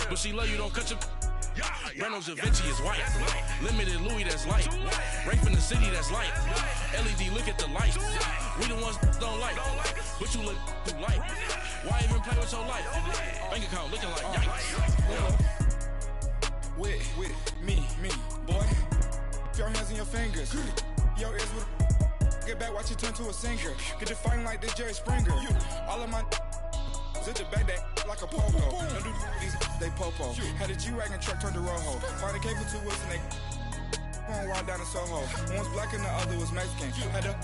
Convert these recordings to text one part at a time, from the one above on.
But she love you, don't cut your... Reynolds Da Vinci is white. Limited Louis, that's light. Rape in the city, that's light. LED, look at the lights. We the ones don't like. But you look too light. Why even play with your life? Bank account looking like yikes. With me, boy. Your hands and your fingers. Your ears with a... Get back, watch you turn to a singer. Get you fighting like this Jerry Springer. All of my... Zip the back that like a popo. Don't do these, they popo. Had a G-Wagon truck turned to Rojo. Find a cable 2 wheels and they on wild down in Soho. One was black and the other was Mexican. Had a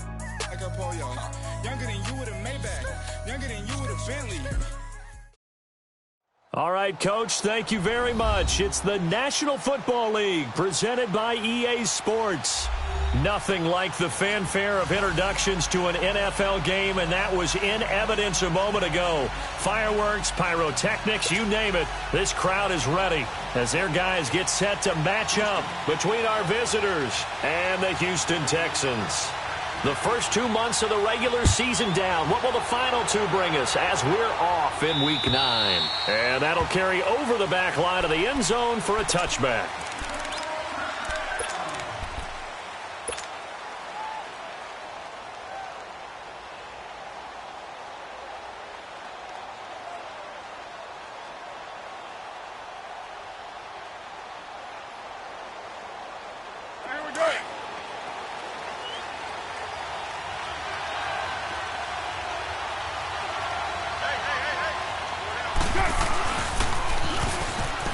like a pollo. Younger than you with a Maybach. Younger than you with a Bentley. All right, Coach, thank you very much. It's the National Football League presented by EA Sports. Nothing like the fanfare of introductions to an NFL game, and that was in evidence a moment ago. Fireworks, pyrotechnics, you name it. This crowd is ready as their guys get set to match up between our visitors and the Houston Texans. The first 2 months of the regular season down. What will the final 2 bring us as we're off in Week 9? And that'll carry over the back line of the end zone for a touchback.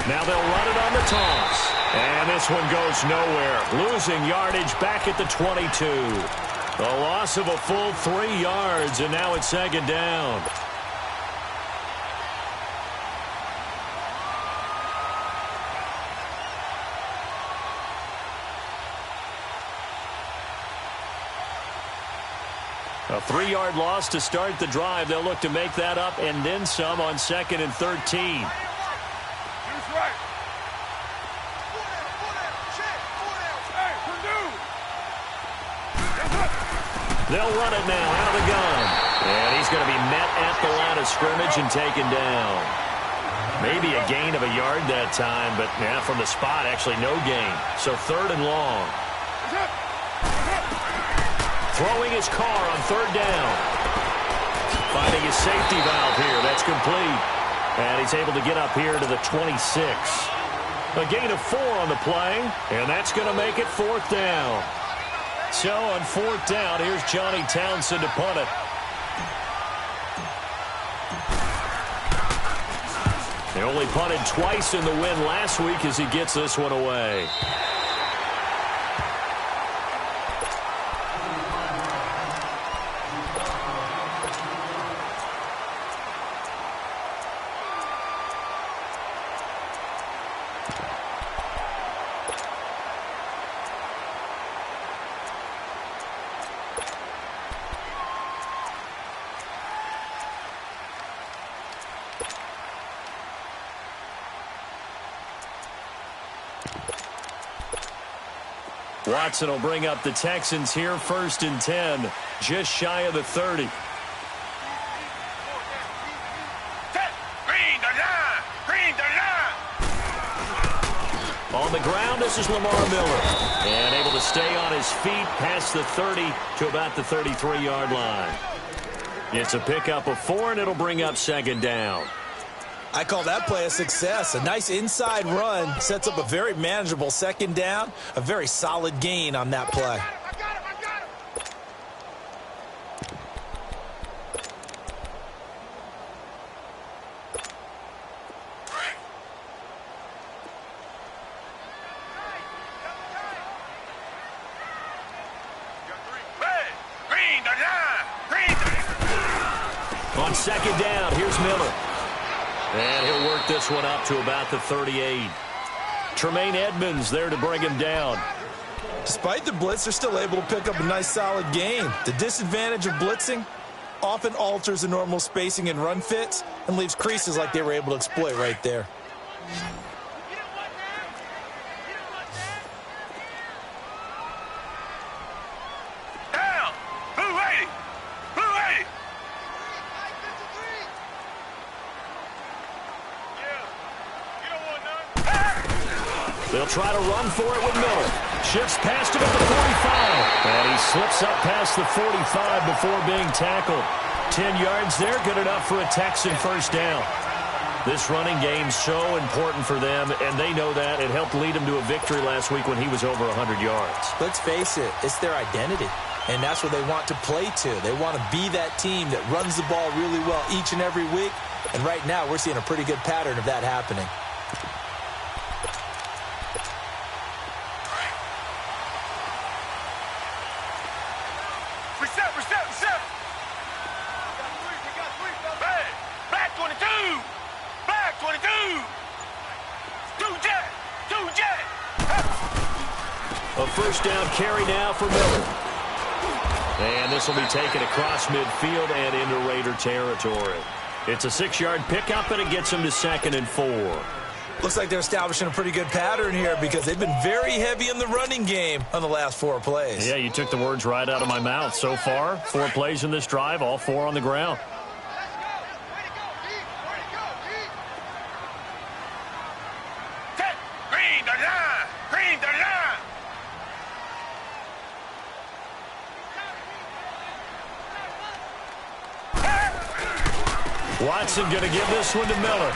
Now they'll run it on the toss. And this one goes nowhere. Losing yardage back at the 22. A loss of a full 3 yards, and now it's second down. A 3-yard loss to start the drive. They'll look to make that up and then some on 2nd and 13. They'll run it now out of the gun. And he's going to be met at the line of scrimmage and taken down. Maybe a gain of a yard that time, but yeah, from the spot, actually no gain. So 3rd and long. Throwing his car on 3rd down. Finding his safety valve here. That's complete. And he's able to get up here to the 26. A gain of 4 on the play, and that's going to make it 4th down. So on 4th down, here's Johnny Townsend to punt it. They only punted twice in the win last week as he gets this one away. Watson will bring up the Texans here, 1st and 10, just shy of the 30. On the ground, this is Lamar Miller. And able to stay on his feet past the 30 to about the 33-yard line. It's a pickup of 4, and it'll bring up 2nd down. I call that play a success. A nice inside run sets up a very manageable 2nd down. A very solid gain on that play. On 2nd down, here's Miller. And he'll work this one up to about the 38. Tremaine Edmonds there to bring him down. Despite the blitz, they're still able to pick up a nice solid gain. The disadvantage of blitzing often alters the normal spacing and run fits and leaves creases like they were able to exploit right there. They'll try to run for it with Miller. Shifts past him at the 45. And he slips up past the 45 before being tackled. 10 yards there, good enough for a Texan first down. This running game's so important for them, and they know that. It helped lead them to a victory last week when he was over 100 yards. Let's face it, it's their identity, and that's what they want to play to. They want to be that team that runs the ball really well each and every week, and right now we're seeing a pretty good pattern of that happening. Reset. Hey, back 22. Back 22. Two jet. A first down carry now for Miller. And this will be taken across midfield and into Raider territory. It's a 6-yard pickup, and it gets them to 2nd and 4. Looks like they're establishing a pretty good pattern here because they've been very heavy in the running game on the last 4 plays. Yeah, you took the words right out of my mouth. So far, 4 plays in this drive, all 4 on the ground. Green the line. Watson going to give this one to Miller.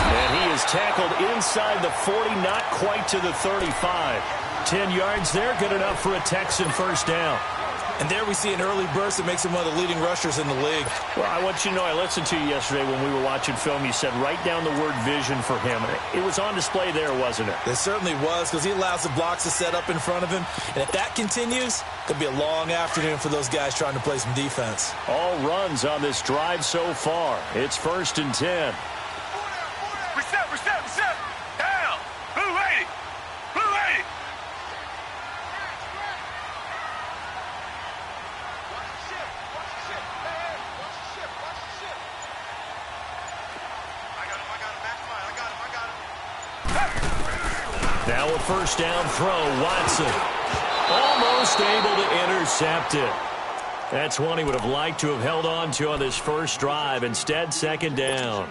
And he is tackled inside the 40, not quite to the 35. 10 yards there, good enough for a Texan first down. And there we see an early burst that makes him one of the leading rushers in the league. Well, I want you to know, I listened to you yesterday when we were watching film. You said write down the word vision for him. It was on display there, wasn't it? It certainly was, because he allows the blocks to set up in front of him. And if that continues, it could be a long afternoon for those guys trying to play some defense. All runs on this drive so far. It's 1st and 10. Reset. Down. Blue 80. Now a first down throw, Watson. Almost able to intercept it. That's one he would have liked to have held on to on this first drive. Instead, 2nd down.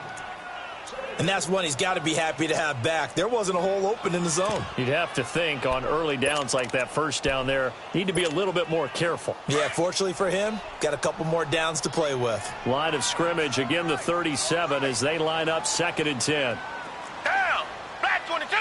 And that's one he's got to be happy to have back. There wasn't a hole open in the zone. You'd have to think on early downs like that first down there, need to be a little bit more careful. Yeah, fortunately for him, got a couple more downs to play with. Line of scrimmage, again the 37 as they line up 2nd and 10. Down. Black 22.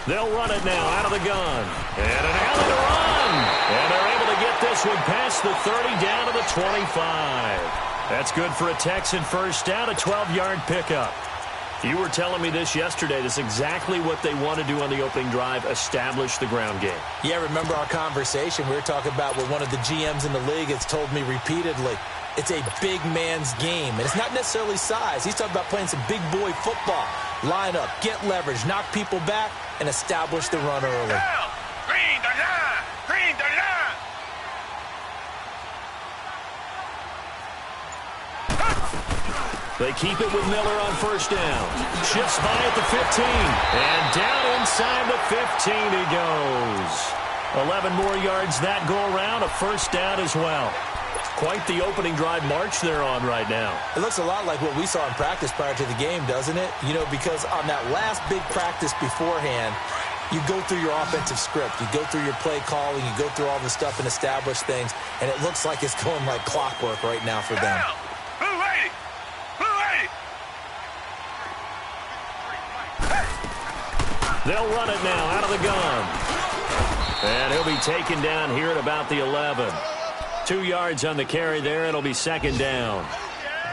They'll run it now out of the gun. And an alley to run. And they're able to get this one past the 30 down to the 25. That's good for a Texan first down, a 12-yard pickup. You were telling me this yesterday. This is exactly what they want to do on the opening drive, establish the ground game. Yeah, remember our conversation? We were talking about what one of the GMs in the league has told me repeatedly. It's a big man's game, and it's not necessarily size. He's talking about playing some big boy football. Line up, get leverage, knock people back, and establish the run early. Down. Green the line. They keep it with Miller on first down. Shifts by at the 15. And down inside the 15 he goes. 11 more yards that go around, a first down as well. Quite the opening drive march they're on right now. It looks a lot like what we saw in practice prior to the game, doesn't it? You know, because on that last big practice beforehand, you go through your offensive script. You go through your play calling. You go through all the stuff and establish things. And it looks like it's going like clockwork right now for them. Blue 80. They'll run it now out of the gun. And he'll be taken down here at about the 11. 2 yards on the carry there. It'll be 2nd down.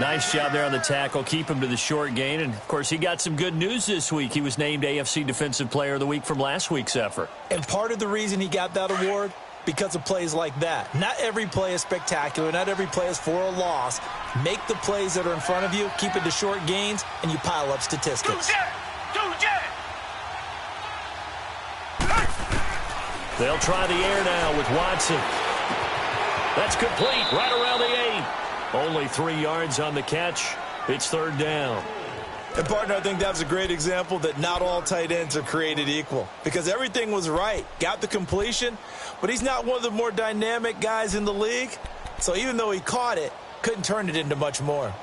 Nice job there on the tackle. Keep him to the short gain. And, of course, he got some good news this week. He was named AFC Defensive Player of the Week from last week's effort. And part of the reason he got that award, because of plays like that. Not every play is spectacular. Not every play is for a loss. Make the plays that are in front of you, keep it to short gains, and you pile up statistics. They'll try the air now with Watson. That's complete right around the 8. Only 3 yards on the catch. It's 3rd down. And, partner, I think that was a great example that not all tight ends are created equal. Because everything was right. Got the completion, but he's not one of the more dynamic guys in the league. So even though he caught it, couldn't turn it into much more.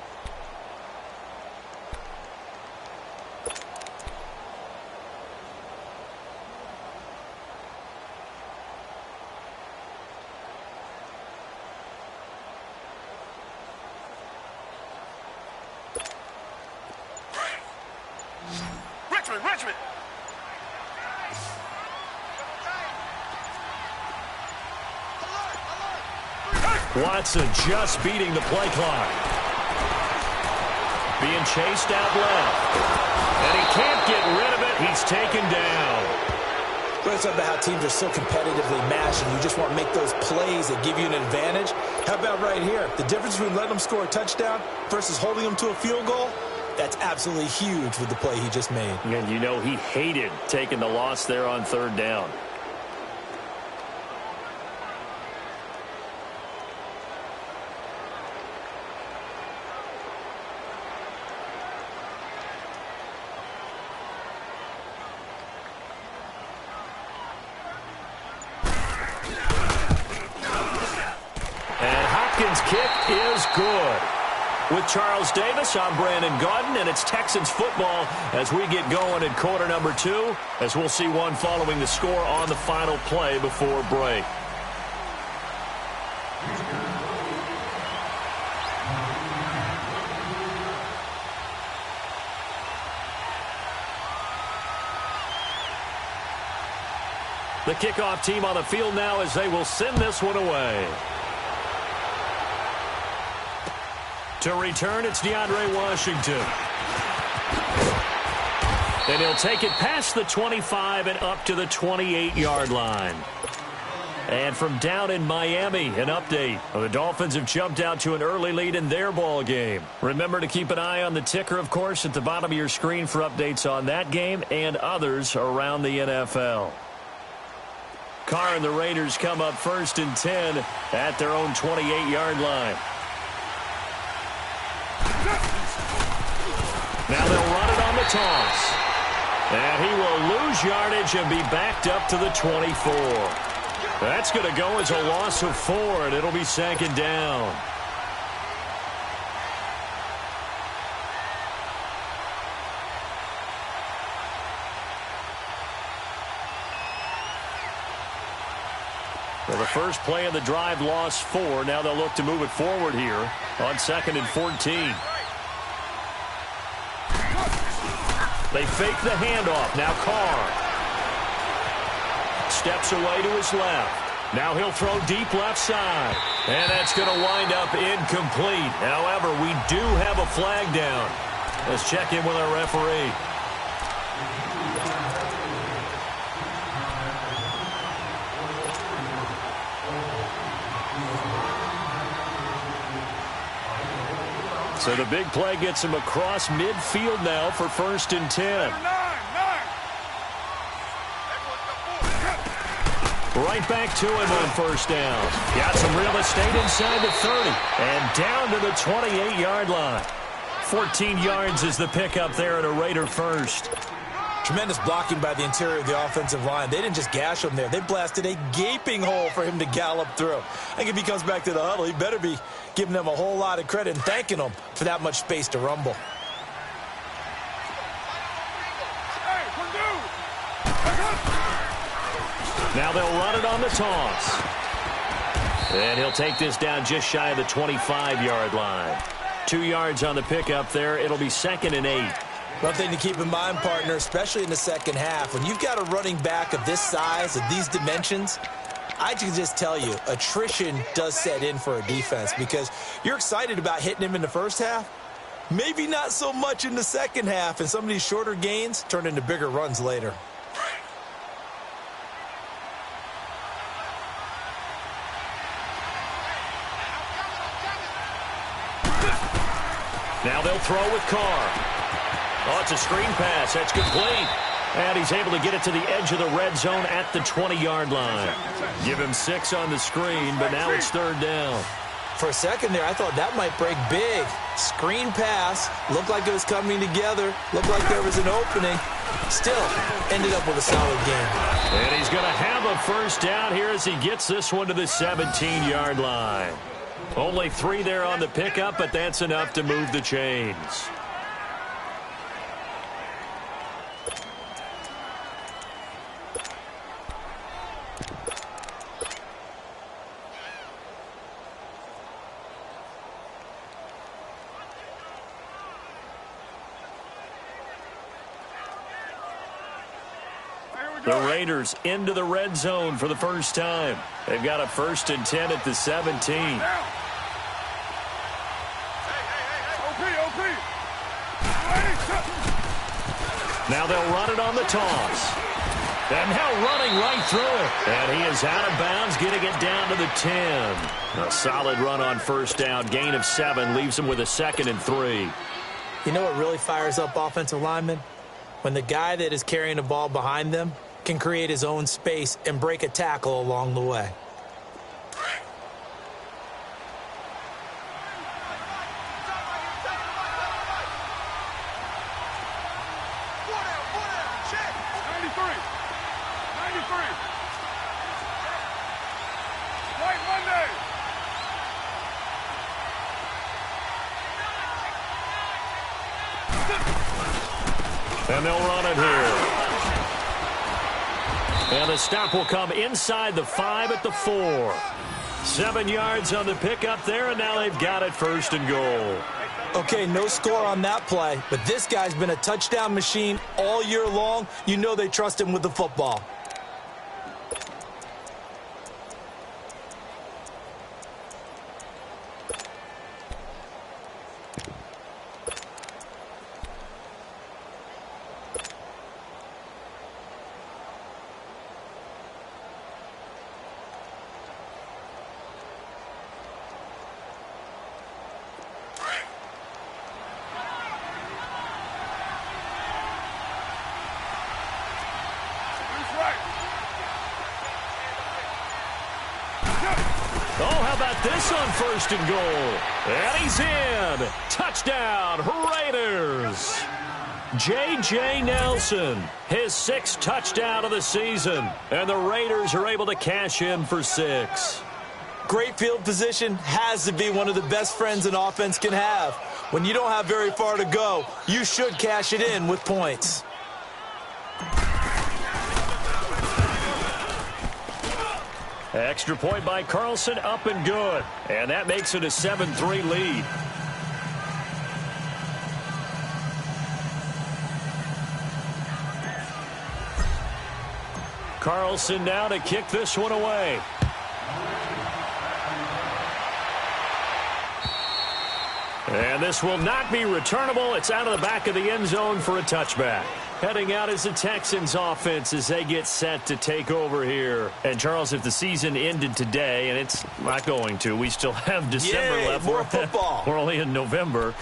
Watson just beating the play clock. Being chased out left. And he can't get rid of it. He's taken down. But it's about how teams are so competitively matched, and you just want to make those plays that give you an advantage. How about right here? The difference between letting them score a touchdown versus holding them to a field goal, that's absolutely huge with the play he just made. And you know he hated taking the loss there on third down. Kick is good. With Charles Davis, I'm Brandon Gaudin, and it's Texans football as we get going in quarter number 2, as we'll see one following the score on the final play before break. The kickoff team on the field now as they will send this one away. To return, it's DeAndre Washington. And he'll take it past the 25 and up to the 28-yard line. And from down in Miami, an update. The Dolphins have jumped out to an early lead in their ball game. Remember to keep an eye on the ticker, of course, at the bottom of your screen for updates on that game and others around the NFL. Carr and the Raiders come up 1st and 10 at their own 28-yard line. Now they'll run it on the toss. And he will lose yardage and be backed up to the 24. That's going to go as a loss of 4, and it'll be 2nd down. Well, the first play of the drive lost 4. Now they'll look to move it forward here on 2nd and 14. They fake the handoff. Now Carr steps away to his left. Now he'll throw deep left side. And that's going to wind up incomplete. However, we do have a flag down. Let's check in with our referee. So the big play gets him across midfield now for 1st and 10. Right back to him on 1st down. Got some real estate inside the 30. And down to the 28-yard line. 14 yards is the pickup there at a Raider first. Tremendous blocking by the interior of the offensive line. They didn't just gash him there. They blasted a gaping hole for him to gallop through. I think if he comes back to the huddle, he better be giving them a whole lot of credit and thanking them for that much space to rumble. Now they'll run it on the toss. And he'll take this down just shy of the 25-yard line. 2 yards on the pickup there. It'll be 2nd and 8. One thing to keep in mind, partner, especially in the second half, when you've got a running back of this size, of these dimensions, I can just tell you, attrition does set in for a defense because you're excited about hitting him in the first half. Maybe not so much in the second half, and some of these shorter gains turn into bigger runs later. Now they'll throw with Carr. Oh, it's a screen pass. That's complete. And he's able to get it to the edge of the red zone at the 20-yard line. Give him 6 on the screen, but now it's 3rd down. For a second there, I thought that might break big. Screen pass. Looked like it was coming together. Looked like there was an opening. Still, ended up with a solid game. And he's going to have a 1st down here as he gets this one to the 17-yard line. Only 3 there on the pickup, but that's enough to move the chains. The Raiders into the red zone for the first time. They've got a 1st and 10 at the 17. Now they'll run it on the toss. And now running right through it. And he is out of bounds, getting it down to the 10. A solid run on 1st down. Gain of 7 leaves him with a 2nd and 3. You know what really fires up offensive linemen? When the guy that is carrying the ball behind them can create his own space and break a tackle along the way. And they'll run it here. And the stop will come inside the 5 at the 4. 7 yards on the pickup there, and now they've got it 1st and goal. Okay, no score on that play, but this guy's been a touchdown machine all year long. You know they trust him with the football. Oh, how about this on 1st and goal? And he's in. Touchdown, Raiders. J.J. Nelson, his 6th touchdown of the season. And the Raiders are able to cash in for 6. Great field position has to be one of the best friends an offense can have. When you don't have very far to go, you should cash it in with points. Extra point by Carlson, up and good. And that makes it a 7-3 lead. Carlson now to kick this one away. And this will not be returnable. It's out of the back of the end zone for a touchback. Heading out is the Texans offense as they get set to take over here. And, Charles, if the season ended today, and it's not going to, we still have December left. More football. We're only in November.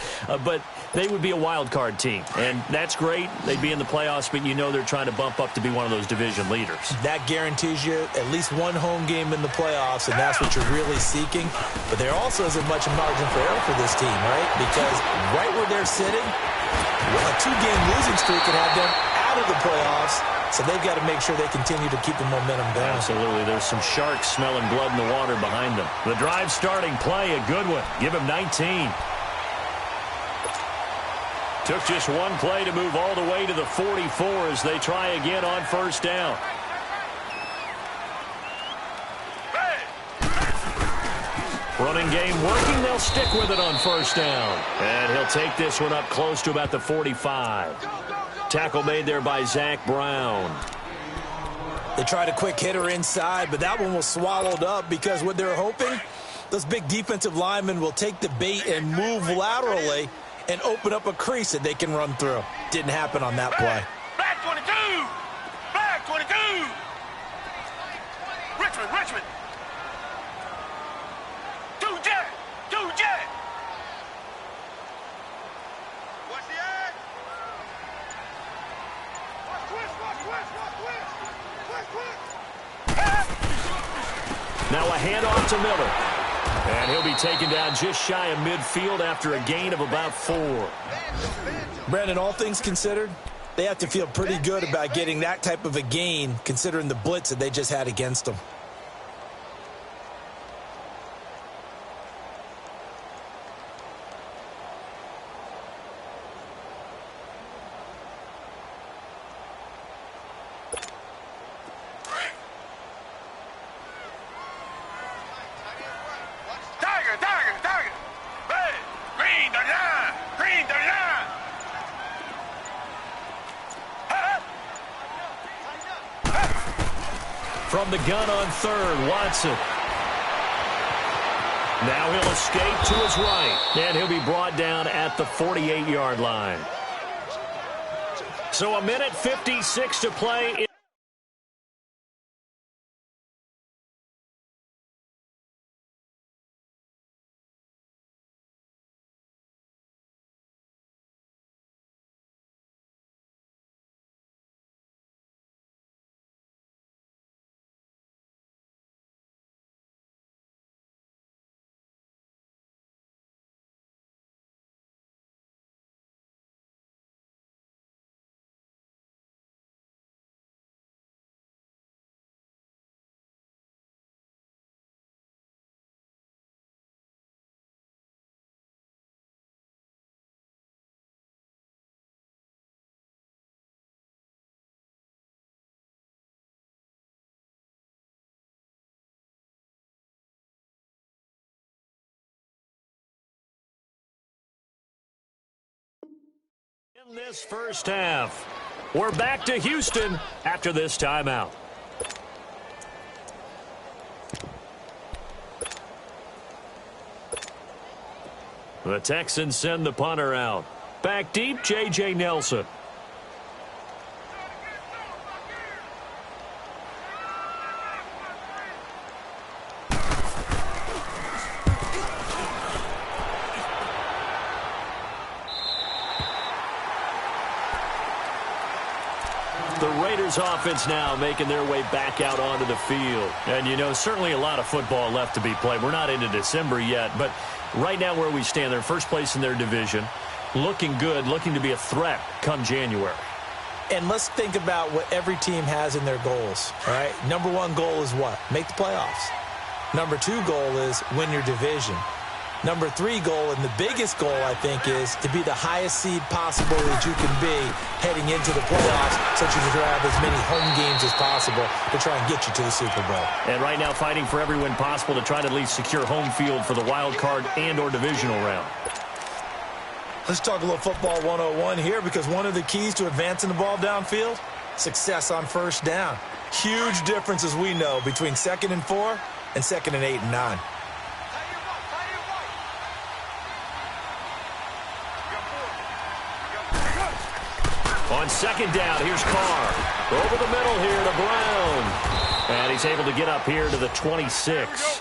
But they would be a wild card team. And that's great. They'd be in the playoffs, but you know they're trying to bump up to be one of those division leaders. That guarantees you at least one home game in the playoffs, and that's what you're really seeking. But there also isn't much margin for error for this team, right? Because right where they're sitting, a 2-game losing streak could have them out of the playoffs, so they've got to make sure they continue to keep the momentum going. Absolutely. There's some sharks smelling blood in the water behind them. The drive starting play, a good one. Give him 19. Took just one play to move all the way to the 44 as they try again on 1st down. Running game working. They'll stick with it on 1st down. And he'll take this one up close to about the 45. Tackle made there by Zach Brown. They tried a quick hitter inside, but that one was swallowed up because what they're hoping, those big defensive linemen will take the bait and move laterally and open up a crease that they can run through. Didn't happen on that play. Black 22! Black 22! Richmond! Two jet! What's the ad? Now a handoff to Miller. And he'll be taken down just shy of midfield after a gain of about 4. Brandon, all things considered, they have to feel pretty good about getting that type of a gain considering the blitz that they just had against them. From the gun on third, Watson. Now he'll escape to his right, and he'll be brought down at the 48-yard line. So a minute 56 to play. In this first half, we're back to Houston after this timeout. The Texans send the punter out. Back deep, J.J. Nelson. The Raiders offense now making their way back out onto the field. And, you know, certainly a lot of football left to be played. We're not into December yet, but right now where we stand, they're first place in their division. Looking good, looking to be a threat come January. And let's think about what every team has in their goals, all right? Number one goal is what? Make the playoffs. Number two goal is win your division. Number three goal, and the biggest goal, I think, is to be the highest seed possible that you can be heading into the playoffs, so that you can have as many home games as possible to try and get you to the Super Bowl. And right now fighting for every win possible to try to at least secure home field for the wild card and or divisional round. Let's talk a little football 101 here, because one of the keys to advancing the ball downfield, success on first down. Huge difference, as we know, between 2nd and 4 and 2nd and 8 and 9. On second down, here's Carr. Over the middle here to Brown. And he's able to get up here to the 26.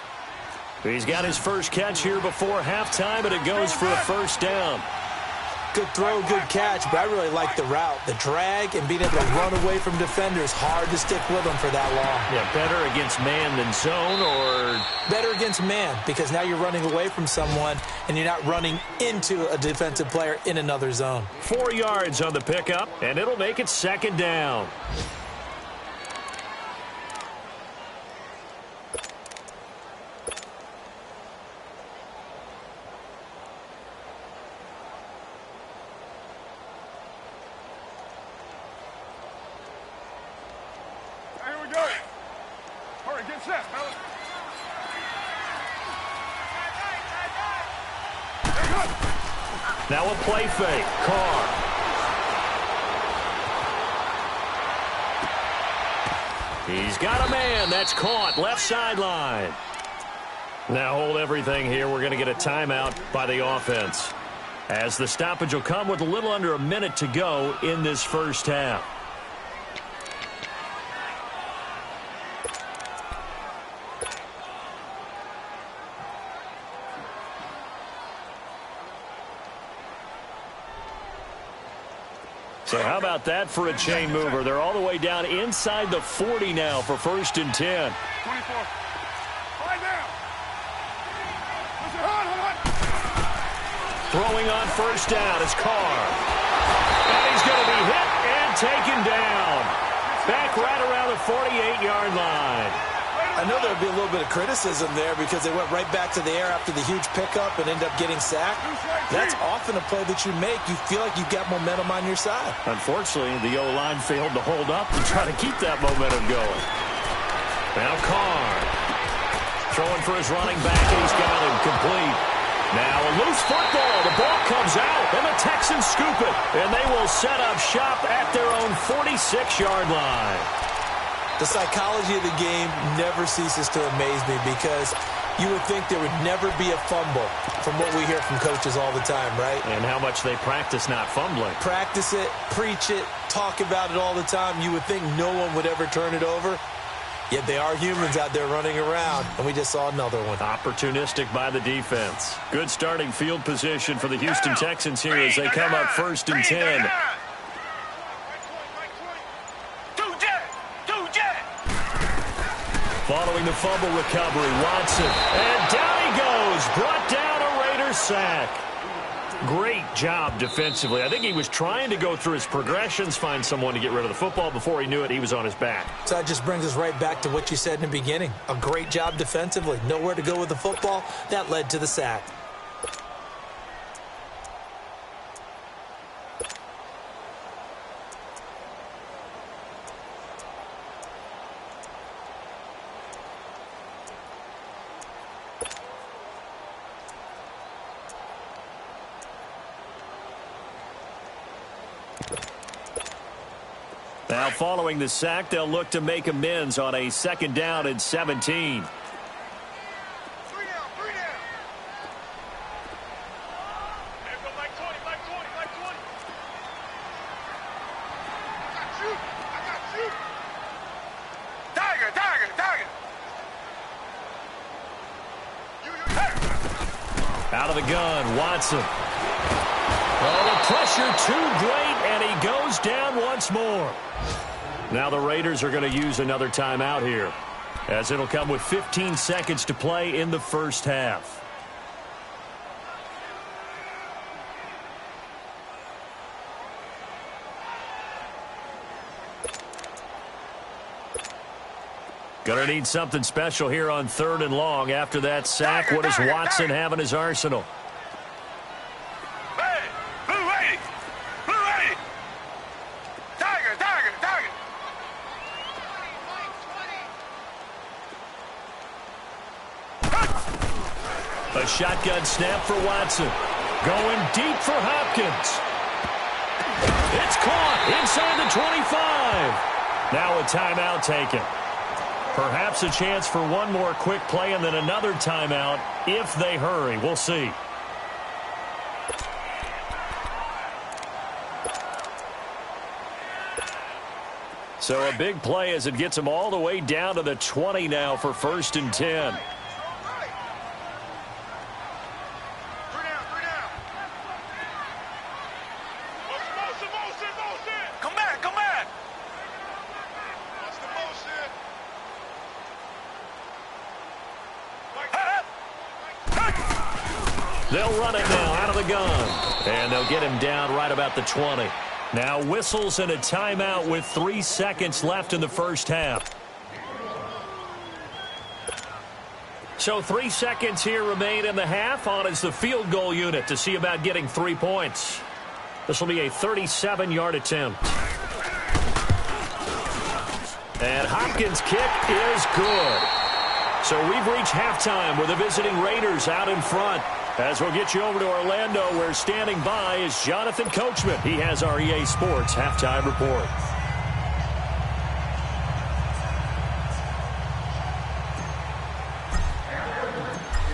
He's got his first catch here before halftime, and it goes for a first down. Good throw, good catch, but I really like the route. The drag and being able to run away from defenders, hard to stick with them for that long. Yeah, better against man than zone, or? Better against man, because now you're running away from someone and you're not running into a defensive player in another zone. 4 yards on the pickup, and it'll make it second down. Now a play fake. Carr. He's got a man. That's caught. Left sideline. Now hold everything here. We're going to get a timeout by the offense, as the stoppage will come with a little under a minute to go in this first half. So how about that for a chain mover? They're all the way down inside the 40 now for 1st and 10. 24. Right now. Throwing on first down is Carr. And he's going to be hit and taken down. Back right around the 48-yard line. I know there would be a little bit of criticism there, because they went right back to the air after the huge pickup and end up getting sacked. That's often a play that you make. You feel like you've got momentum on your side. Unfortunately, the O-line failed to hold up to try to keep that momentum going. Now Carr throwing for his running back, and he's got him complete. Now a loose football. The ball comes out, and the Texans scoop it. And they will set up shop at their own 46-yard line. The psychology of the game never ceases to amaze me because you would think there would never be a fumble from what we hear from coaches all the time, right? And how much they practice not fumbling. Practice it, preach it, talk about it all the time. You would think no one would ever turn it over. Yet they are humans out there running around, and we just saw another one. Opportunistic by the defense. Good starting field position for the Houston Texans here as they come up 1st and 10. Following the fumble recovery, Watson. And down he goes. Brought down a Raiders sack. Great job defensively. I think he was trying to go through his progressions, find someone to get rid of the football. Before he knew it, he was on his back. So that just brings us right back to what you said in the beginning. A great job defensively. Nowhere to go with the football. That led to the sack. Now following the sack, they'll look to make amends on a 2nd down and 17. 3 down, 3 down. Hey, go like 20, like 20, like 20. I got you. Tiger, tiger, tiger. Out of the gun, Watson. Oh, the pressure too great, and he goes down once more. Now the Raiders are going to use another timeout here, as it'll come with 15 seconds to play in the 1st half. Going to need something special here on 3rd and long. After that sack, what does Watson have in his arsenal? A shotgun snap for Watson. Going deep for Hopkins. It's caught inside the 25. Now a timeout taken. Perhaps a chance for one more quick play and then another timeout if they hurry. We'll see. So a big play as it gets them all the way down to the 20 now for 1st and 10. They'll run it now out of the gun. And they'll get him down right about the 20. Now whistles and a timeout with 3 seconds left in the 1st half. So 3 seconds here remain in the half. On is the field goal unit to see about getting 3 points. This will be a 37-yard attempt. And Hopkins' kick is good. So we've reached halftime with the visiting Raiders out in front. As we'll get you over to Orlando, where standing by is Jonathan Coachman. He has our EA Sports halftime report.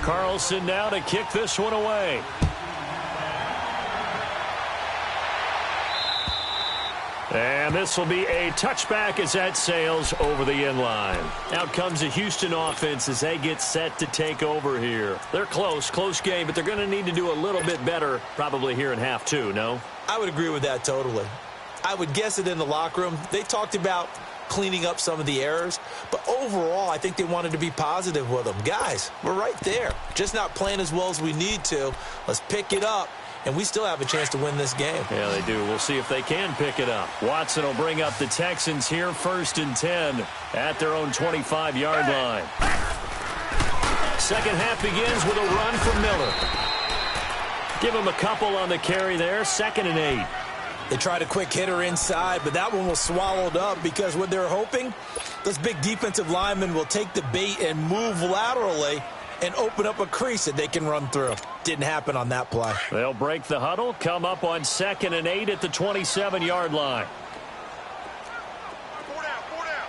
Carlson now to kick this one away. And this will be a touchback as that sails over the end line. Out comes the Houston offense as they get set to take over here. They're close game, but they're going to need to do a little bit better probably here in half 2, no? I would agree with that totally. I would guess it in the locker room. They talked about cleaning up some of the errors, but overall I think they wanted to be positive with them. Guys, we're right there. Just not playing as well as we need to. Let's pick it up. And we still have a chance to win this game. Yeah, they do. We'll see if they can pick it up. Watson will bring up the Texans here 1st and 10 at their own 25-yard line. Second half begins with a run from Miller. Give him a couple on the carry there. 2nd and 8. They tried a quick hitter inside, but that one was swallowed up because what they're hoping, those big defensive linemen will take the bait and move laterally and open up a crease that they can run through. Didn't happen on that play. They'll break the huddle, come up on 2nd and 8 at the 27-yard line. 4 down, 4 down.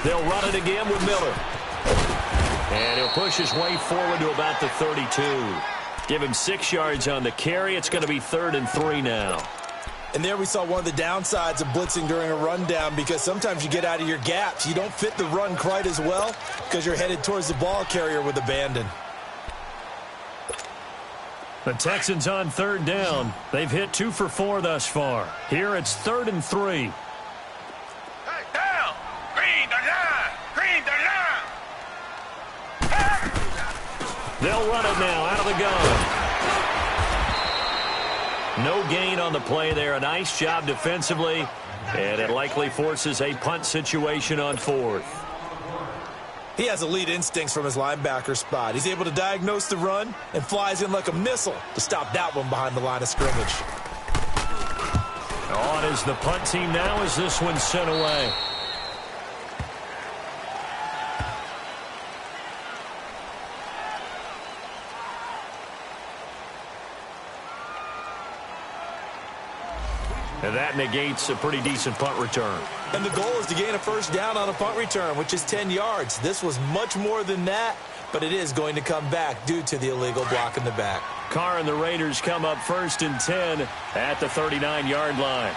They'll run it again with Miller. And he'll push his way forward to about the 32. Give him 6 yards on the carry. It's going to be 3rd and 3 now. And there we saw one of the downsides of blitzing during a rundown, because sometimes you get out of your gaps. You don't fit the run quite as well because you're headed towards the ball carrier with abandon. The Texans on 3rd down. They've hit 2 for 4 thus far. Here it's 3rd and 3. Down. Green the line. Green the line. They'll run it now out of the gun. No gain on the play there. A nice job defensively. And it likely forces a punt situation on 4th. He has elite instincts from his linebacker spot. He's able to diagnose the run and flies in like a missile to stop that one behind the line of scrimmage. On is the punt team now as this one's sent away. And that negates a pretty decent punt return. And the goal is to gain a first down on a punt return, which is 10 yards. This was much more than that, but it is going to come back due to the illegal block in the back. Carr and the Raiders come up 1st and 10 at the 39-yard line.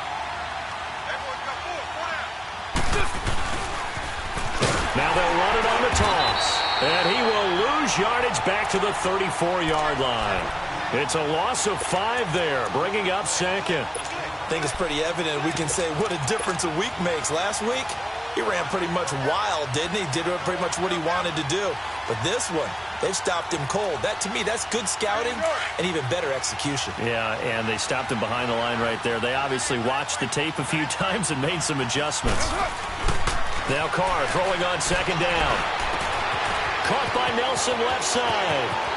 Now they'll run it on the toss. And he will lose yardage back to the 34-yard line. It's a loss of 5 there, bringing up 2nd. I think it's pretty evident. We can say what a difference a week makes. Last week, he ran pretty much wild, didn't he? Did pretty much what he wanted to do. But this one, they've stopped him cold. That, to me, that's good scouting and even better execution. Yeah, and they stopped him behind the line right there. They obviously watched the tape a few times and made some adjustments. Now Carr throwing on 2nd down. Caught by Nelson left side.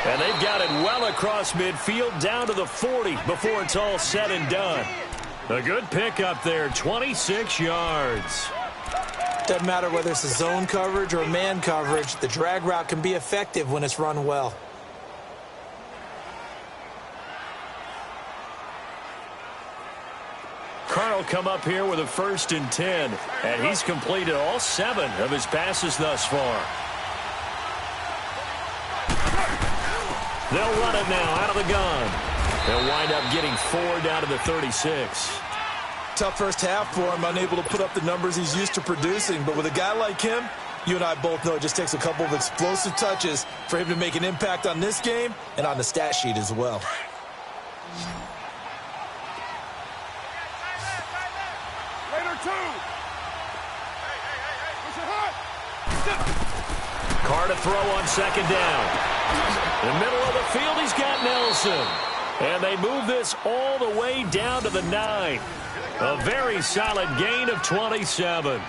And they've got it well across midfield down to the 40 before it's all said and done. A good pickup there, 26 yards. Doesn't matter whether it's a zone coverage or man coverage, the drag route can be effective when it's run well. Carr will come up here with a 1st and 10, and he's completed all 7 of his passes thus far. They'll run it now out of the gun. They'll wind up getting 4 down to the 36. Tough first half for him, unable to put up the numbers he's used to producing. But with a guy like him, you and I both know it just takes a couple of explosive touches for him to make an impact on this game and on the stat sheet as well. Raider 2. Carr to throw on 2nd down. In the middle of the field, he's got Nelson. And they move this all the way down to the 9. A very solid gain of 27.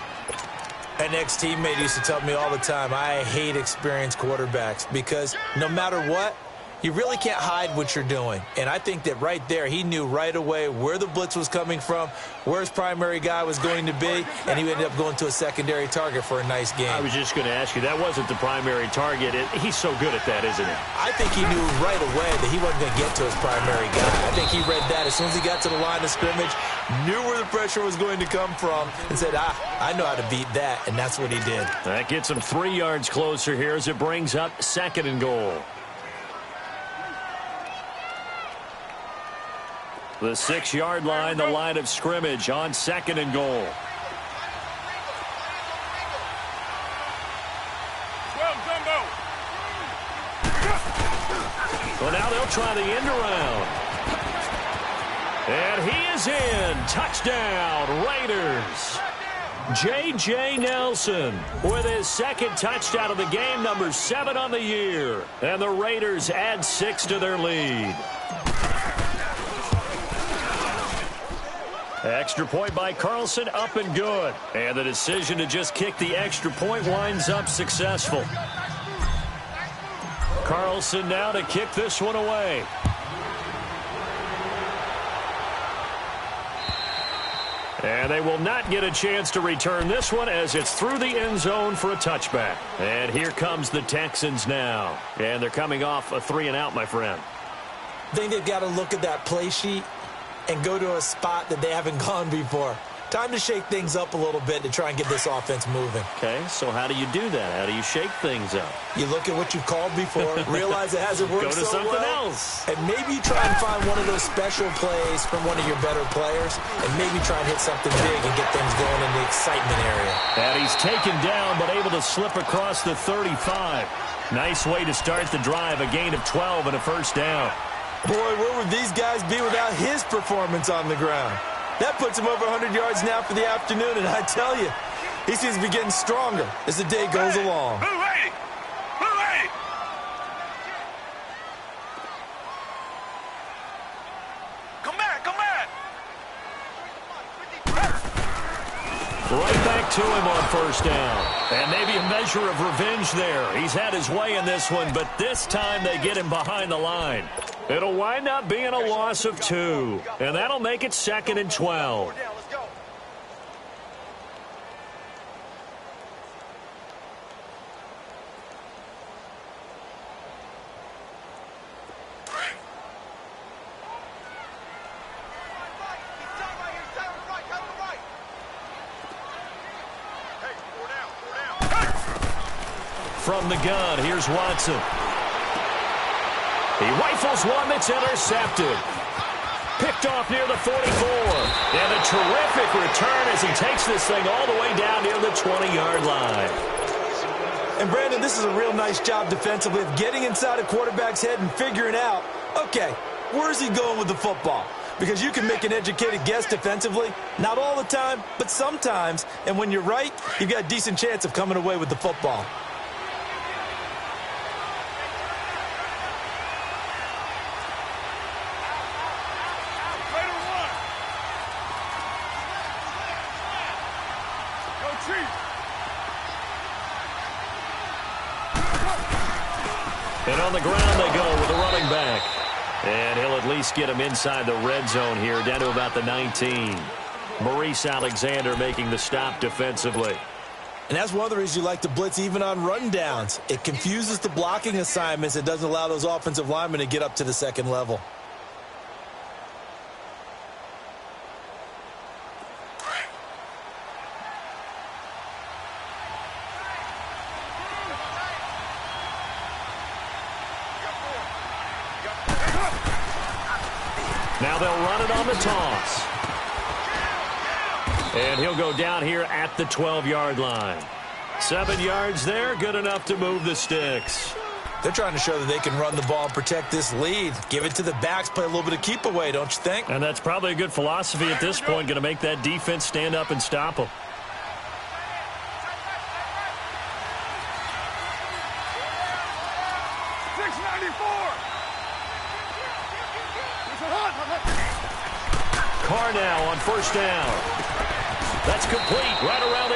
An ex-teammate used to tell me all the time, I hate experienced quarterbacks because no matter what, you really can't hide what you're doing. And I think that right there, he knew right away where the blitz was coming from, where his primary guy was going to be, and he ended up going to a secondary target for a nice game. I was just going to ask you, that wasn't the primary target. He's so good at that, isn't he? I think he knew right away that he wasn't going to get to his primary guy. I think he read that as soon as he got to the line of scrimmage, knew where the pressure was going to come from, and said, I know how to beat that, and that's what he did. That gets him 3 yards closer here as it brings up 2nd and goal. The 6-yard line, the line of scrimmage on 2nd and goal. Well, now they'll try the end around. And he is in. Touchdown, Raiders. J.J. Nelson with his 2nd touchdown of the game, number 7 on the year. And the Raiders add 6 to their lead. Extra point by Carlson, up and good. And the decision to just kick the extra point winds up successful. Carlson now to kick this one away. And they will not get a chance to return this one as it's through the end zone for a touchback. And here comes the Texans now. And they're coming off a 3-and-out, my friend. I think they've got to look at that play sheet and go to a spot that they haven't gone before. Time to shake things up a little bit to try and get this offense moving. Okay, so how do you do that? How do you shake things up? You look at what you've called before, realize it hasn't worked Go to so something well, else. and maybe you try and find one of those special plays from one of your better players, and maybe try and hit something big and get things going in the excitement area. And he's taken down, but able to slip across the 35. Nice way to start the drive, a gain of 12 and a first down. Boy, where would these guys be without his performance on the ground? That puts him over 100 yards now for the afternoon, and I tell you, he seems to be getting stronger as the day goes along. Move ready! Move ready! Come back! Come back! Right back to him on first down. And maybe a measure of revenge there. He's had his way in this one, but this time they get him behind the line. It'll wind up being a loss of 2, and that'll make it 2nd and 12. From the gun, here's Watson. He rifles one that's intercepted. Picked off near the 44. And a terrific return as he takes this thing all the way down near the 20-yard line. And, Brandon, this is a real nice job defensively of getting inside a quarterback's head and figuring out, okay, where's he going with the football? Because you can make an educated guess defensively. Not all the time, but sometimes. And when you're right, you've got a decent chance of coming away with the football. And on the ground they go with a running back. And he'll at least get him inside the red zone here, down to about the 19. Maurice Alexander making the stop defensively. And that's one of the reasons you like to blitz even on rundowns. It confuses the blocking assignments. It doesn't allow those offensive linemen to get up to the second level. Now they'll run it on the toss. And he'll go down here at the 12-yard line. 7 yards there, good enough to move the sticks. They're trying to show that they can run the ball and protect this lead. Give it to the backs, play a little bit of keep away, don't you think? And that's probably a good philosophy at this point, going to make that defense stand up and stop them. Carnell on first down. That's complete right around the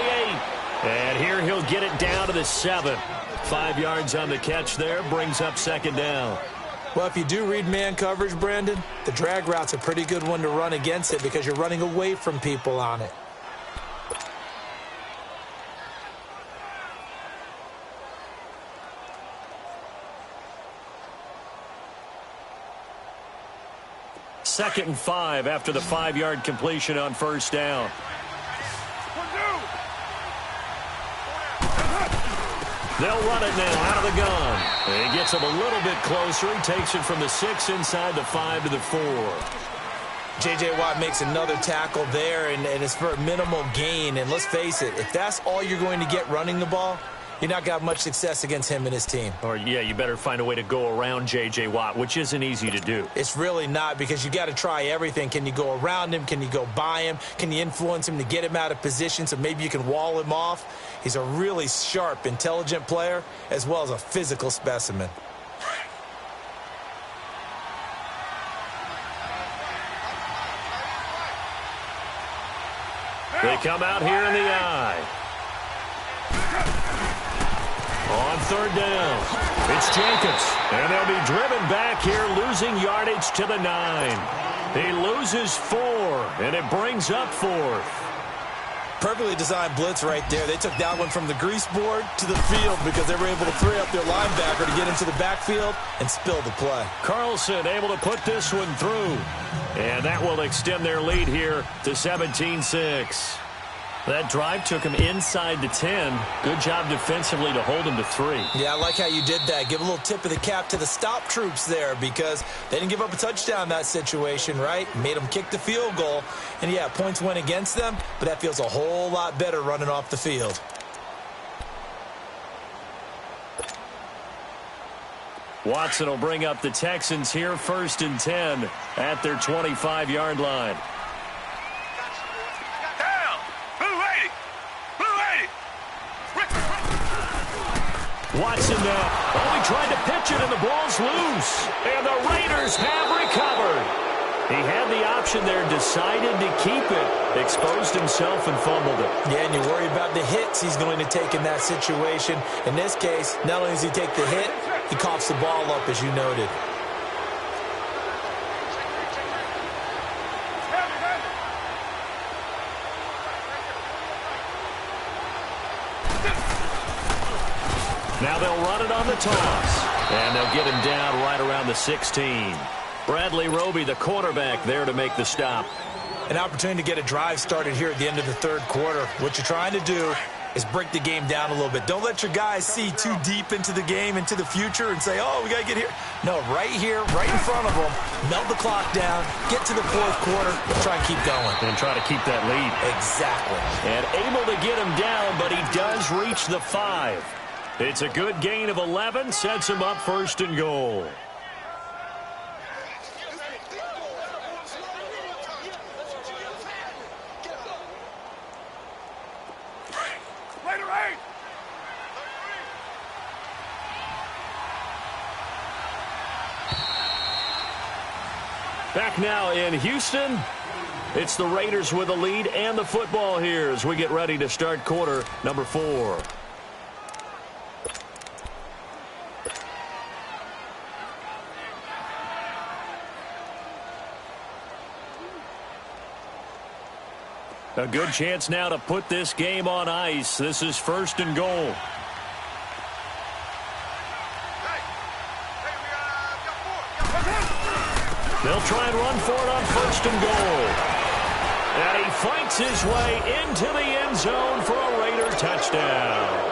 8. And here he'll get it down to the 7. 5 yards on the catch there, brings up second down. Well, if you do read man coverage, Brandon, the drag route's a pretty good one to run against it because you're running away from people on it. Second and 5 after the 5-yard completion on first down. They'll run it now out of the gun. And he gets him a little bit closer. He takes it from the 6 inside the 5 to the 4. J.J. Watt makes another tackle there, and it's for a minimal gain. And let's face it, if that's all you're going to get running the ball, you're not got much success against him and his team. Or, yeah, you better find a way to go around J.J. Watt, which isn't easy to do. It's really not, because you got to try everything. Can you go around him? Can you go by him? Can you influence him to get him out of position so maybe you can wall him off? He's a really sharp, intelligent player, as well as a physical specimen. They come out here in the eye. On third down, it's Jacobs, and they'll be driven back here, losing yardage to the 9. He loses 4, and it brings up 4th. Perfectly designed blitz right there. They took that one from the grease board to the field because they were able to free up their linebacker to get into the backfield and spill the play. Carlson able to put this one through. And that will extend their lead here to 17-6. That drive took him inside the 10. Good job defensively to hold him to 3. Yeah, I like how you did that. Give a little tip of the cap to the stop troops there because they didn't give up a touchdown in that situation, right? Made them kick the field goal. And, yeah, points went against them, but that feels a whole lot better running off the field. Watson will bring up the Texans here 1st and 10 at their 25-yard line. Watson now. Oh, he tried to pitch it, and the ball's loose. And the Raiders have recovered. He had the option there, decided to keep it, exposed himself and fumbled it. Yeah, and you worry about the hits he's going to take in that situation. In this case, not only does he take the hit, he coughs the ball up, as you noted. Now they'll run it on the toss. And they'll get him down right around the 16. Bradley Roby, the quarterback, there to make the stop. An opportunity to get a drive started here at the end of the third quarter. What you're trying to do is break the game down a little bit. Don't let your guys see too deep into the game, into the future, and say, oh, we got to get here. No, right here, right in front of them, melt the clock down, get to the fourth quarter, try and keep going. And try to keep that lead. Exactly. And able to get him down, but he does reach the 5. It's a good gain of 11, sets him up 1st and goal. Back now in Houston. It's the Raiders with the lead and the football here as we get ready to start quarter number 4. A good chance now to put this game on ice. This is 1st and goal. They'll try and run for it on 1st and goal. And he fights his way into the end zone for a Raider touchdown.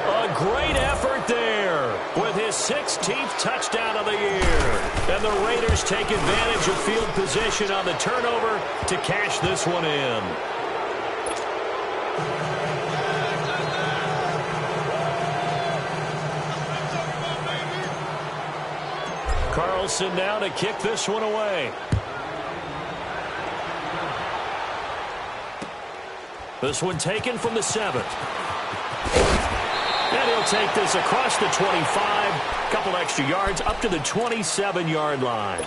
A great effort there with his 16th touchdown of the year. And the Raiders take advantage of field position on the turnover to cash this one in. Carlson now to kick this one away. This one taken from the 7th. And he'll take this across the 25. Couple extra yards up to the 27-yard line.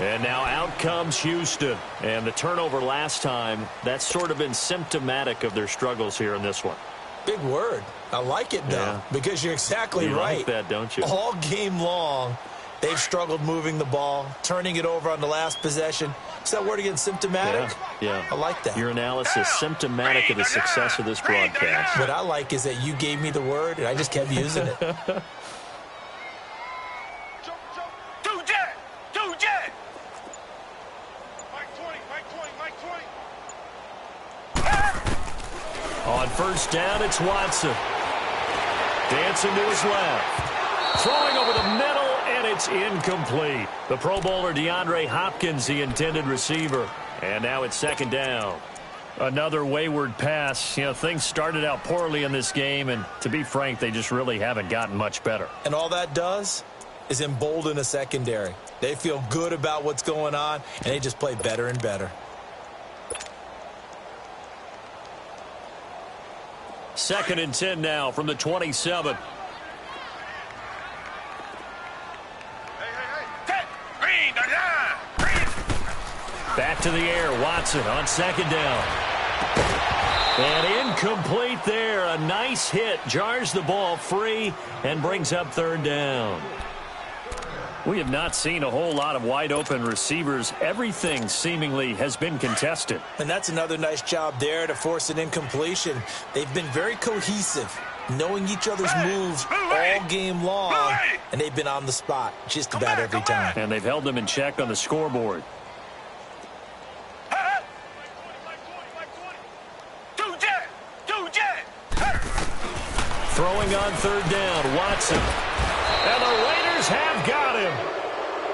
And now out comes Houston. And the turnover last time, that's sort of been symptomatic of their struggles here in this one. Big word. I like it, though, because you're exactly right. You like that, don't you? All game long, they've struggled moving the ball, turning it over on the last possession. Is that word again, symptomatic? Yeah. I like that. Your analysis, symptomatic of the success of this broadcast. What I like is that you gave me the word, and I just kept using it. On 1st down, it's Watson. Dancing to his left. Throwing over the middle, and it's incomplete. The Pro Bowler DeAndre Hopkins, the intended receiver. And now it's 2nd down. Another wayward pass. You know, things started out poorly in this game, and to be frank, they just really haven't gotten much better. And all that does is embolden a secondary. They feel good about what's going on, and they just play better and better. 2nd and 10 now from the 27. Back to the air, Watson on 2nd down. And incomplete there. A nice hit. Jars the ball free and brings up 3rd down. We have not seen a whole lot of wide-open receivers. Everything seemingly has been contested. And that's another nice job there to force an incompletion. They've been very cohesive, knowing each other's moves all game long, and they've been on the spot just about every time. And they've held them in check on the scoreboard. Throwing on third down, Watson. And the Raiders have got him.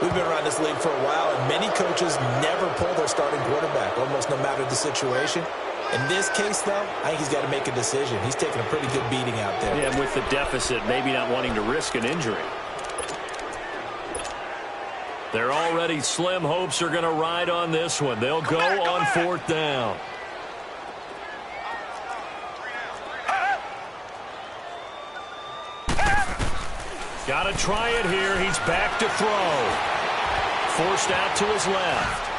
We've been around this league for a while, and many coaches never pull their starting quarterback, almost no matter the situation. In this case, though, I think he's got to make a decision. He's taking a pretty good beating out there. Yeah, with the deficit, maybe not wanting to risk an injury. Their already slim hopes are going to ride on this one. They'll go on fourth down. Got to try it here. He's back to throw. Forced out to his left.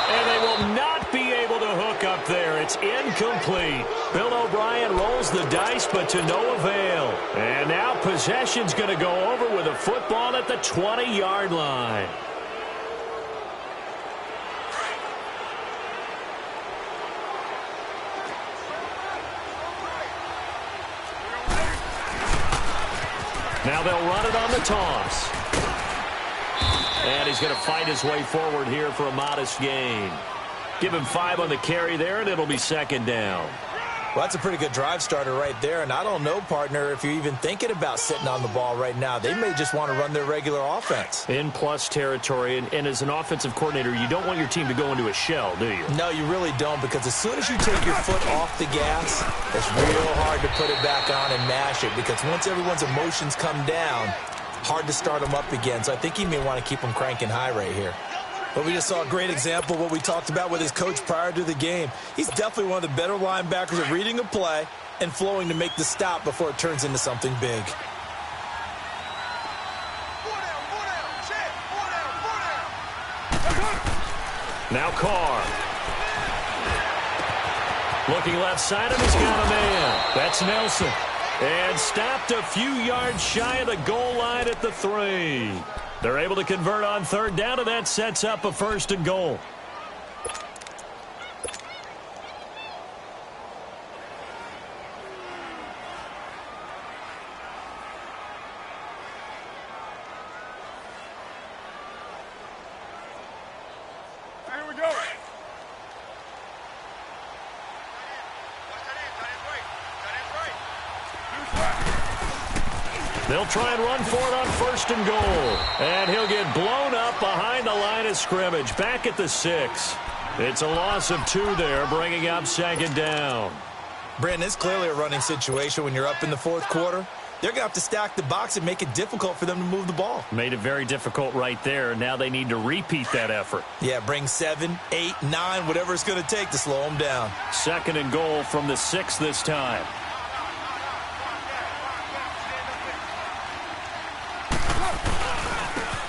And they will not be able to hook up there. It's incomplete. Bill O'Brien rolls the dice, but to no avail. And now possession's going to go over with a football at the 20-yard line. Now they'll run it on the toss. And he's going to fight his way forward here for a modest gain. Give him 5 on the carry there, and it'll be second down. Well, that's a pretty good drive starter right there. And I don't know, partner, if you're even thinking about sitting on the ball right now. They may just want to run their regular offense. In plus territory, and as an offensive coordinator, you don't want your team to go into a shell, do you? No, you really don't, because as soon as you take your foot off the gas, it's real hard to put it back on and mash it, because once everyone's emotions come down, hard to start them up again. So I think he may want to keep them cranking high right here. But we just saw a great example of what we talked about with his coach prior to the game. He's definitely one of the better linebackers at reading a play and flowing to make the stop before it turns into something big. Now Carr. Looking left side, and he's got a man. That's Nelson. And stopped a few yards shy of the goal line at the 3. They're able to convert on third down, and that sets up a first and goal. Here we go. They'll try and run for it on first and goal. And he'll get blown up behind the line of scrimmage. Back at the 6. It's a loss of 2 there, bringing up second down. Brandon, it's clearly a running situation when you're up in the fourth quarter. They're going to have to stack the box and make it difficult for them to move the ball. Made it very difficult right there. Now they need to repeat that effort. Yeah, bring 7, 8, 9, whatever it's going to take to slow them down. Second and goal from the 6 this time.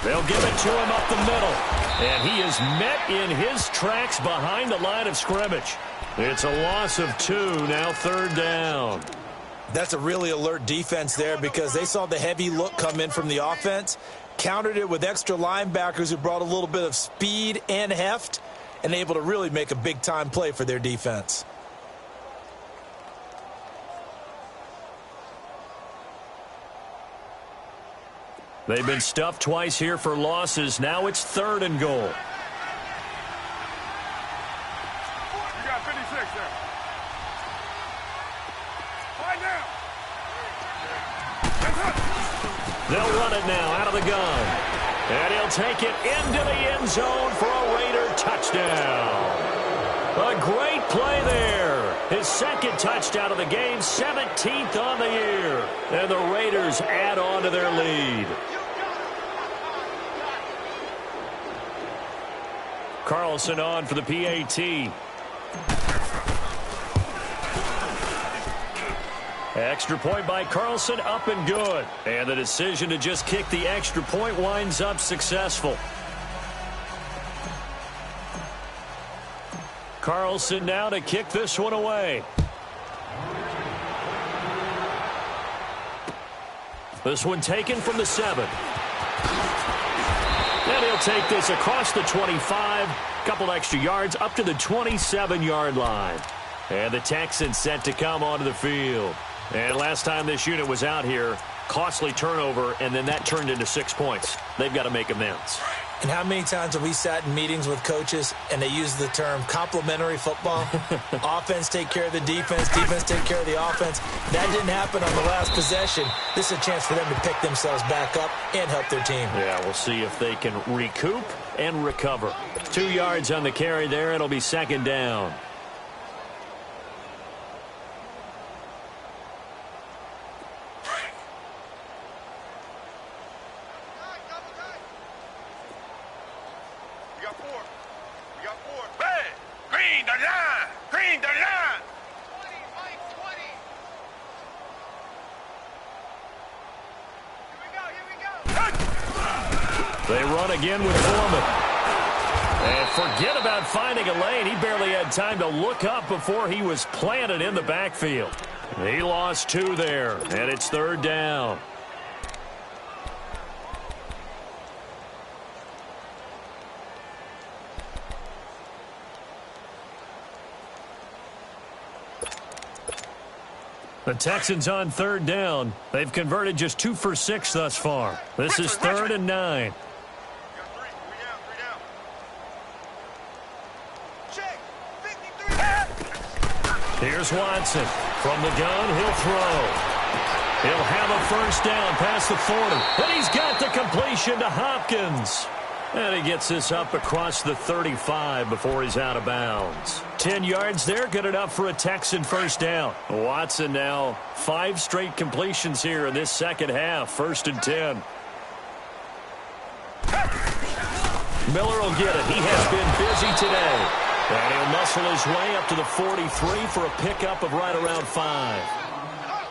They'll give it to him up the middle. And he is met in his tracks behind the line of scrimmage. It's a loss of 2, now third down. That's a really alert defense there, because they saw the heavy look come in from the offense, countered it with extra linebackers who brought a little bit of speed and heft, and able to really make a big-time play for their defense. They've been stuffed twice here for losses. Now it's third and goal. You got 56 there. Right now. They'll run it now out of the gun. And he'll take it into the end zone for a Raider touchdown. A great play there. His second touchdown of the game, 17th on the year. And the Raiders add on to their lead. Carlson on for the PAT. Extra point by Carlson, up and good. And the decision to just kick the extra point winds up successful. Carlson now to kick this one away. This one taken from the 7. And he'll take this across the 25, couple extra yards up to the 27-yard line. And the Texans set to come onto the field. And last time this unit was out here, costly turnover, and then that turned into 6 points. They've got to make amends. And how many times have we sat in meetings with coaches and they use the term complementary football? Offense take care of the defense, defense take care of the offense. That didn't happen on the last possession. This is a chance for them to pick themselves back up and help their team. Yeah, we'll see if they can recoup and recover. 2 yards on the carry there. It'll be second down. They run again with Foreman. And forget about finding a lane. He barely had time to look up before he was planted in the backfield. He lost 2 there, and it's third down. The Texans on third down. They've converted just 2 for 6 thus far. This is third and 9. Here's Watson. From the gun, he'll throw. He'll have a first down past the 40. And he's got the completion to Hopkins. And he gets this up across the 35 before he's out of bounds. 10 yards there, good enough for a Texan first down. Watson now 5 straight completions here in this second half. First and 10. Miller will get it. He has been busy today. And he'll muscle his way up to the 43 for a pickup of right around 5.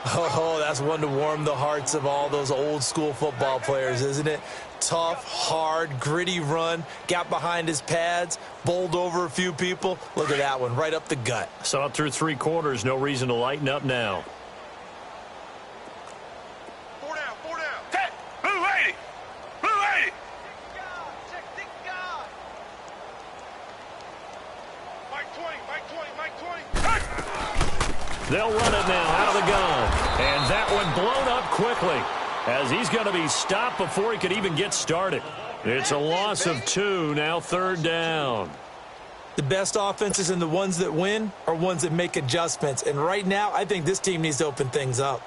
Oh, that's one to warm the hearts of all those old school football players, isn't it? Tough, hard, gritty run, got behind his pads, bowled over a few people. Look at that one, right up the gut. Saw it through 3 quarters, no reason to lighten up now. 4 down, 4 down. Set. Blue 80. Blue 80. Check, stick God. Mike 20, Mike 20, Mike 20. They'll run it now out of the gun. And that one blown up quickly as he's going to be stopped before he could even get started. It's a loss of 2, now third down. The best offenses and the ones that win are ones that make adjustments. And right now, I think this team needs to open things up.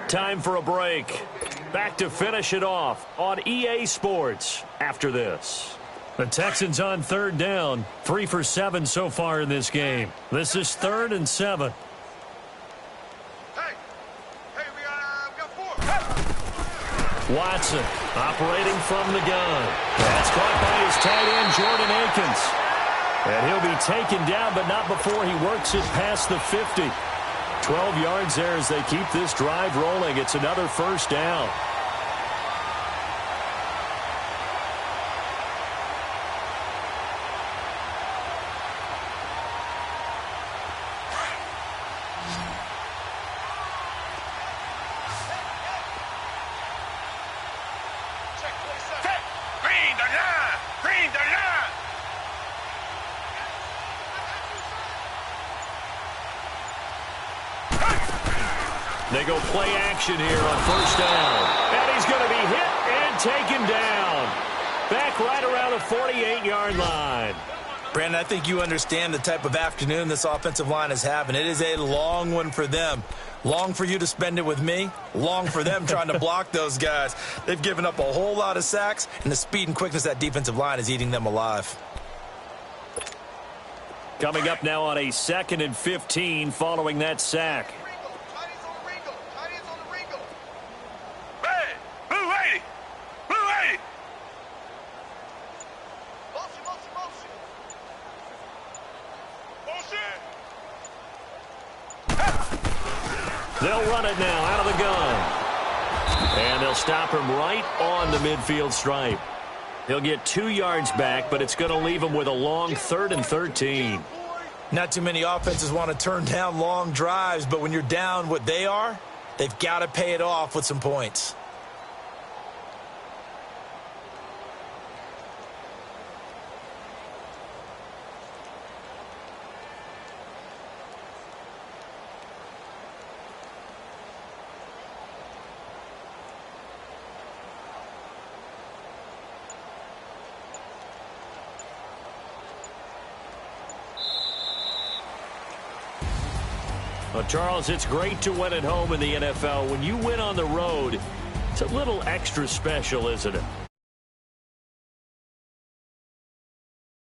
Time for a break. Back to finish it off on EA Sports after this. The Texans on third down. 3 for 7 so far in this game. This is third and 7. Hey, we got 4. Watson operating from the gun. That's caught by his tight end, Jordan Akins. And he'll be taken down, but not before he works it past the 50. 12 yards there as they keep this drive rolling. It's another first down. They go play action here on first down. And he's going to be hit and taken down. Back right around the 48-yard line. Brandon, I think you understand the type of afternoon this offensive line is having. It is a long one for them. Long for you to spend it with me. Long for them trying to block those guys. They've given up a whole lot of sacks, and the speed and quickness of that defensive line is eating them alive. Coming up now on a 2nd and 15 following that sack. They'll run it now out of the gun. And they'll stop him right on the midfield stripe. He'll get 2 yards back, but it's going to leave him with a long 3rd and 13. Not too many offenses want to turn down long drives, but when you're down what they are, they've got to pay it off with some points. Well, Charles, it's great to win at home in the NFL. When you win on the road, it's a little extra special, isn't it?